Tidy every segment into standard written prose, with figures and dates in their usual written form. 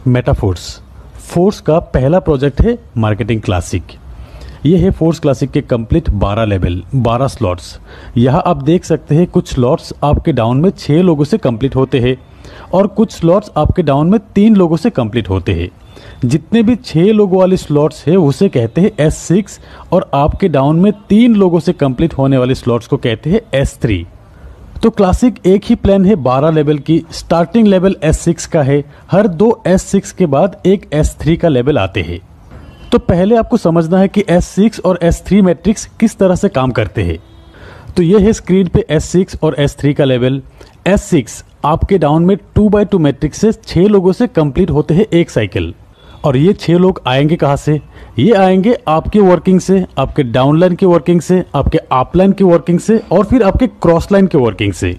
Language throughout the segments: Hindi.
मेटाफोर्स फोर्स का पहला प्रोजेक्ट है मार्केटिंग क्लासिक। ये है फोर्स क्लासिक के कंप्लीट 12 लेवल 12 स्लॉट्स। यहाँ आप देख सकते हैं कुछ स्लॉट्स आपके डाउन में 6 लोगों से कंप्लीट होते हैं और कुछ स्लॉट्स आपके डाउन में 3 लोगों से कंप्लीट होते हैं। जितने भी 6 लोगों वाले स्लॉट्स है उसे कहते हैं S6 और आपके डाउन में 3 लोगों से कंप्लीट होने वाले स्लॉट्स को कहते हैं S3। तो क्लासिक एक ही प्लान है 12 लेवल की। स्टार्टिंग लेवल S6 का है, हर 2 S6 के बाद एक S3 का लेवल आते हैं। तो पहले आपको समझना है कि S6 और S3 मैट्रिक्स किस तरह से काम करते हैं। तो ये है स्क्रीन पे S6 और S3 का लेवल। S6 आपके डाउन में 2x2 मैट्रिक्स से 6 लोगों से कंप्लीट होते हैं एक साइकिल। और ये 6 लोग आएंगे कहाँ से? ये आएंगे आपके वर्किंग से, आपके डाउनलाइन के वर्किंग से, आपके अपलाइन के वर्किंग से और फिर आपके क्रॉस लाइन के वर्किंग से।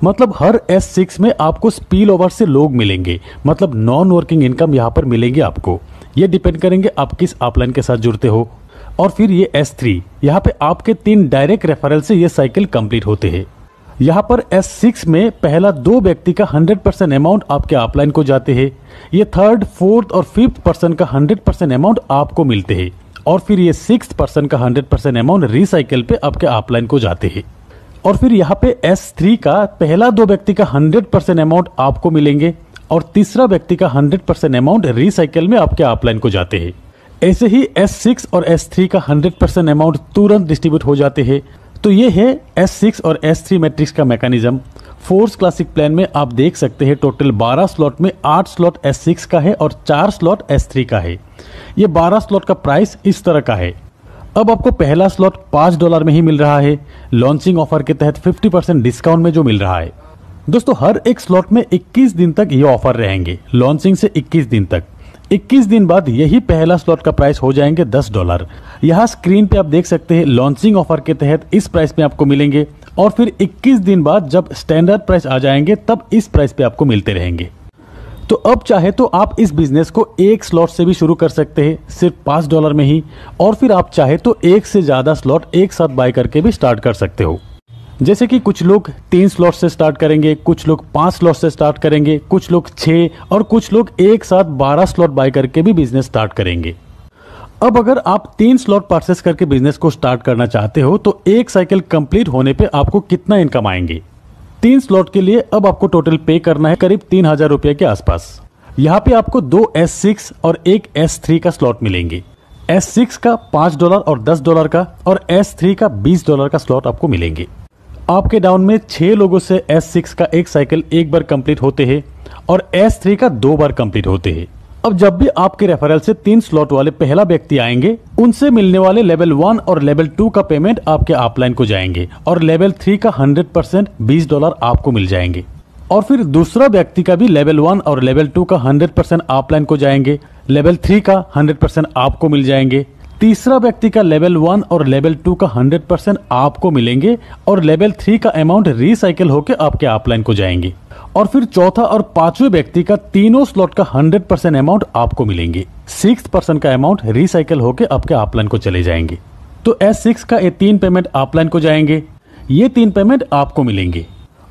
मतलब हर S6 में आपको स्पिल ओवर से लोग मिलेंगे, मतलब नॉन वर्किंग इनकम यहाँ पर मिलेंगे आपको। ये डिपेंड करेंगे आप किस अपलाइन के साथ जुड़ते हो। और फिर ये S3 यहाँ पे आपके 3 डायरेक्ट रेफरल से ये साइकिल कंप्लीट होते हैं। यहाँ पर S6 में पहला 2 व्यक्ति का 100% अमाउंट आपके अपलाइन को जाते हैं। ये 3rd, 4th और 5th पर्सन का 100% अमाउंट आपको मिलते हैं और फिर ये 6th पर्सन का 100% अमाउंट रिसाइकिल पे आपके अपलाइन को जाते हैं। और फिर यहाँ पे S3 का पहला 2 व्यक्ति का 100% अमाउंट आपको मिलेंगे और तीसरा व्यक्ति का 100% अमाउंट रिसाइकिल में आपके अपलाइन को जाते हैं। ऐसे ही S6 और S3 का 100% अमाउंट तुरंत डिस्ट्रीब्यूट हो जाते हैं। तो ये है S6 और S3 मैट्रिक्स का मैकेनिज्म। फोर्स क्लासिक प्लान में आप देख सकते हैं टोटल 12 स्लॉट में 8 स्लॉट S6 का है और 4 स्लॉट S3 का है। ये 12 स्लॉट का प्राइस इस तरह का है। अब आपको पहला स्लॉट $5 में ही मिल रहा है, लॉन्चिंग ऑफर के तहत 50% डिस्काउंट में जो मिल रहा है। दोस्तों हर एक स्लॉट में 21 दिन तक ये ऑफर रहेंगे, लॉन्चिंग से 21 दिन तक। 21 दिन बाद यही पहला स्लॉट का प्राइस हो जाएंगे $10। यहाँ स्क्रीन पे आप देख सकते हैं लॉन्चिंग ऑफर के तहत इस प्राइस में आपको मिलेंगे और फिर 21 दिन बाद जब स्टैंडर्ड प्राइस आ जाएंगे तब इस प्राइस पे आपको मिलते रहेंगे। तो अब चाहे तो आप इस बिजनेस को एक स्लॉट से भी शुरू कर सकते हैं सिर्फ $5 में ही, और फिर आप चाहे तो एक से ज्यादा स्लॉट एक साथ बाय करके भी स्टार्ट कर सकते हो। जैसे कि कुछ लोग 3 स्लॉट से स्टार्ट करेंगे, कुछ लोग 5 स्लॉट से स्टार्ट करेंगे, कुछ लोग 6 और कुछ लोग एक साथ 12 स्लॉट बाय करके भी बिजनेस स्टार्ट करेंगे। अब अगर आप 3 स्लॉट परचेस करके बिजनेस को स्टार्ट करना चाहते हो तो एक साइकिल कंप्लीट होने पे आपको कितना इनकम आएंगे? 3 स्लॉट के लिए अब आपको टोटल पे करना है करीब 3000 रुपए के आसपास। यहाँ पे आपको 2 S6 और एक S3 का स्लॉट मिलेंगे। S6 का $5 और $10 का और S3 का $20 का स्लॉट आपको मिलेंगे। आपके डाउन में 6 लोगों से S6 का एक साइकिल एक बार कंप्लीट होते हैं और S3 का 2 बार कंप्लीट होते हैं। अब जब भी आपके रेफरल से 3 स्लॉट वाले पहला व्यक्ति आएंगे उनसे मिलने वाले लेवल 1 और लेवल 2 का पेमेंट आपके अपलाइन को जाएंगे और लेवल 3 का 100% $20 आपको मिल जाएंगे। और फिर दूसरा व्यक्ति का भी लेवल 1 और लेवल 2 का 100% अपलाइन को जाएंगे, लेवल 3 का 100% आपको मिल जाएंगे। तीसरा व्यक्ति का लेवल 1 और लेवल 2 का 100% आपको मिलेंगे और लेवल 3 का अमाउंट रिसाइकिल होकर आपके अपलाइन को जाएंगे। और फिर चौथा और पांचवें व्यक्ति का तीनों स्लॉट का 100% अमाउंट आपको मिलेंगे। 6th पर्सन का अमाउंट रिसाइकिल होकर आपके अपलाइन को चले जाएंगे। तो S6 का ये 3 पेमेंट अपलाइन को जाएंगे, ये 3 पेमेंट आपको मिलेंगे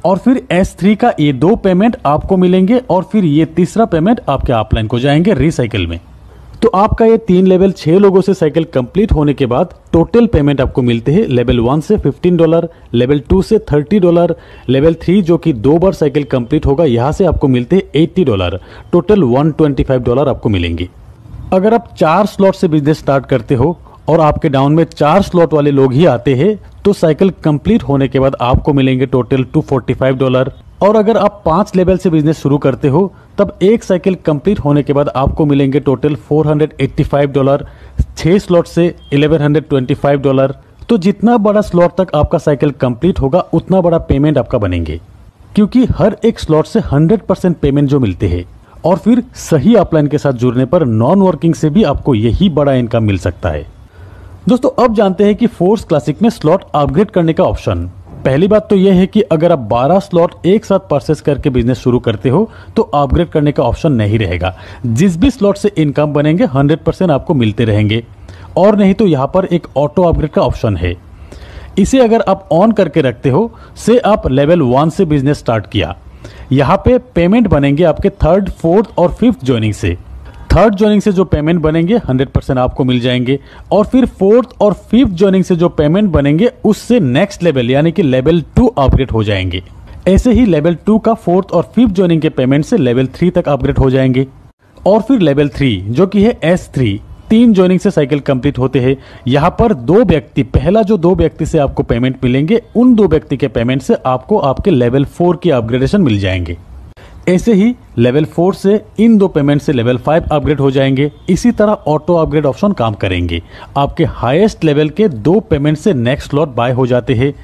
और फिर S3 का ये 2 पेमेंट आपको मिलेंगे और फिर ये तीसरा पेमेंट आपके अपलाइन को जाएंगे रिसाइकिल में। तो आपका ये 3 लेवल 6 लोगों से साइकिल कंप्लीट होने के बाद टोटल पेमेंट आपको मिलते हैं लेवल 1 से $15, लेवल 2 से $30, लेवल 3 जो कि 2 बार साइकिल कंप्लीट होगा यहाँ से आपको मिलते हैं $80। टोटल $125 आपको मिलेंगे। अगर आप 4 स्लॉट से बिजनेस स्टार्ट करते हो और आपके डाउन में 4 स्लॉट वाले लोग ही आते हैं तो साइकिल कंप्लीट होने के बाद आपको मिलेंगे टोटल $245। और अगर आप 5 लेवल से बिजनेस शुरू करते हो तब एक साइकिल कंप्लीट होने के बाद आपको मिलेंगे टोटल $485। 6 स्लॉट से $1125। तो जितना बड़ा स्लॉट तक आपका साइकिल कंप्लीट होगा उतना बड़ा पेमेंट आपका बनेंगे, क्योंकि हर एक स्लॉट से 100% पेमेंट जो मिलते हैं। और फिर सही अपलाइन के साथ जुड़ने पर नॉन वर्किंग से भी आपको यही बड़ा इनकम मिल सकता है। दोस्तों अब जानते हैं कि फोर्स क्लासिक में स्लॉट अपग्रेड करने का ऑप्शन। पहली बात तो यह है कि अगर आप 12 स्लॉट एक साथ परचेस करके बिजनेस शुरू करते हो तो अपग्रेड करने का ऑप्शन नहीं रहेगा। जिस भी स्लॉट से इनकम बनेंगे 100% आपको मिलते रहेंगे। और नहीं तो यहाँ पर एक ऑटो अपग्रेड का ऑप्शन है, इसे अगर आप ऑन करके रखते हो से आप लेवल 1 से बिजनेस स्टार्ट किया, यहाँ पे पेमेंट बनेंगे आपके थर्ड, फोर्थ और फिफ्थ ज्वाइनिंग से। थर्ड ज्वाइनिंग से जो पेमेंट बनेंगे 100% आपको मिल जाएंगे, और फिर फोर्थ और फिफ्थ ज्वाइनिंग से जो पेमेंट बनेंगे उससे नेक्स्ट लेवल यानी कि लेवल 2 अपग्रेड हो जाएंगे। ऐसे ही लेवल 2 का फोर्थ और फिफ्थ ज्वाइनिंग के पेमेंट से लेवल 3 तक अपग्रेड हो जाएंगे। और फिर लेवल 3 जो कि है S3, 3 ज्वाइनिंग से साइकिल कंप्लीट होते हैं। यहाँ पर 2 व्यक्ति, पहला जो 2 व्यक्ति से आपको पेमेंट मिलेंगे, उन 2 व्यक्ति के पेमेंट से आपको आपके लेवल 4 की अपग्रेडेशन मिल जाएंगे। ऐसे ही लेवल 4 से इन 2 पेमेंट से लेवल 5 अपग्रेड हो जाएंगे। इसी तरह ऑटो अपग्रेड ऑप्शन काम करेंगे। आपके हाईएस्ट लेवल के 2 पेमेंट से नेक्स्ट स्लॉट बाय हो जाते हैं।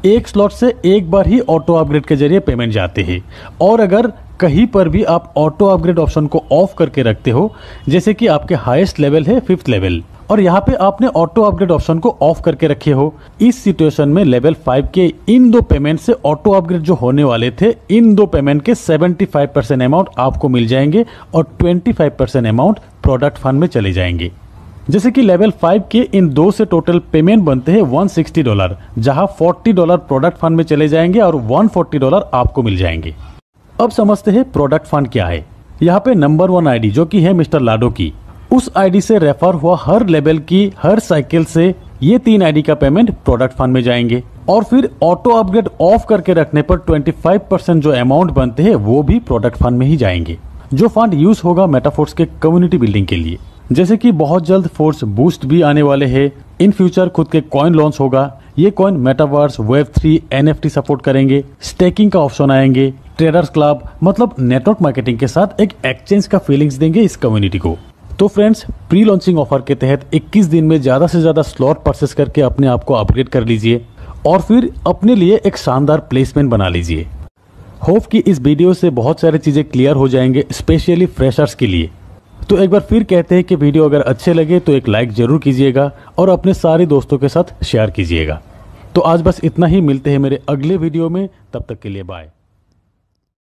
एक स्लॉट से एक बार ही ऑटो अपग्रेड के जरिए पेमेंट जाते हैं। और अगर कहीं पर भी आप ऑटो अपग्रेड ऑप्शन को ऑफ करके रखते हो, जैसे कि आपके हाईएस्ट लेवल है 5th लेवल, और यहाँ पे आपने ऑटो अपग्रेड ऑप्शन को ऑफ करके रखे हो, इस सिचुएशन में लेवल 5 के इन 2 पेमेंट से ऑटो अपग्रेड जो होने वाले थे, इन 2 पेमेंट के 75% अमाउंट आपको मिल जाएंगे और 25% अमाउंट प्रोडक्ट फंड में चले जाएंगे। जैसे कि लेवल 5 के इन 2 से टोटल पेमेंट बनते हैं $160, जहां $40 प्रोडक्ट फंड में चले जाएंगे और $140 आपको मिल जाएंगे। अब समझते हैं प्रोडक्ट फंड क्या है। यहाँ पे नंबर 1 आईडी जो कि है मिस्टर लाडो की, उस आईडी से रेफर हुआ हर लेवल की हर साइकिल से ये 3 आईडी का पेमेंट प्रोडक्ट फंड में जाएंगे। और फिर ऑटो अपग्रेड ऑफ करके रखने पर 25% जो अमाउंट बनते हैं वो भी प्रोडक्ट फंड में ही जाएंगे, जो फंड यूज होगा मेटाफोर्स के कम्युनिटी बिल्डिंग के लिए। जैसे कि बहुत जल्द फोर्स बूस्ट भी आने वाले हैं, इन फ्यूचर खुद के कॉइन लॉन्च होगा। ये coin metaverse, Web3, NFT support करेंगे, स्टेकिंग का ऑप्शन आएंगे, ट्रेडर्स क्लब, मतलब नेटवर्क मार्केटिंग के साथ एक एक्सचेंज का फीलिंग्स देंगे इस कम्युनिटी को। तो फ्रेंड्स, प्री लॉन्चिंग ऑफर के तहत 21 दिन में ज्यादा से ज्यादा स्लॉट परचेस करके अपने आप को अपग्रेड कर लीजिए और फिर अपने लिए एक शानदार प्लेसमेंट बना लीजिए। होप कि इस वीडियो से बहुत सारी चीजें क्लियर हो जाएंगे, स्पेशली फ्रेशर्स के लिए। तो एक बार फिर कहते हैं कि वीडियो अगर अच्छे लगे तो एक लाइक जरूर कीजिएगा और अपने सारे दोस्तों के साथ शेयर कीजिएगा। तो आज बस इतना ही, मिलते हैं मेरे अगले वीडियो में, तब तक के लिए बाय।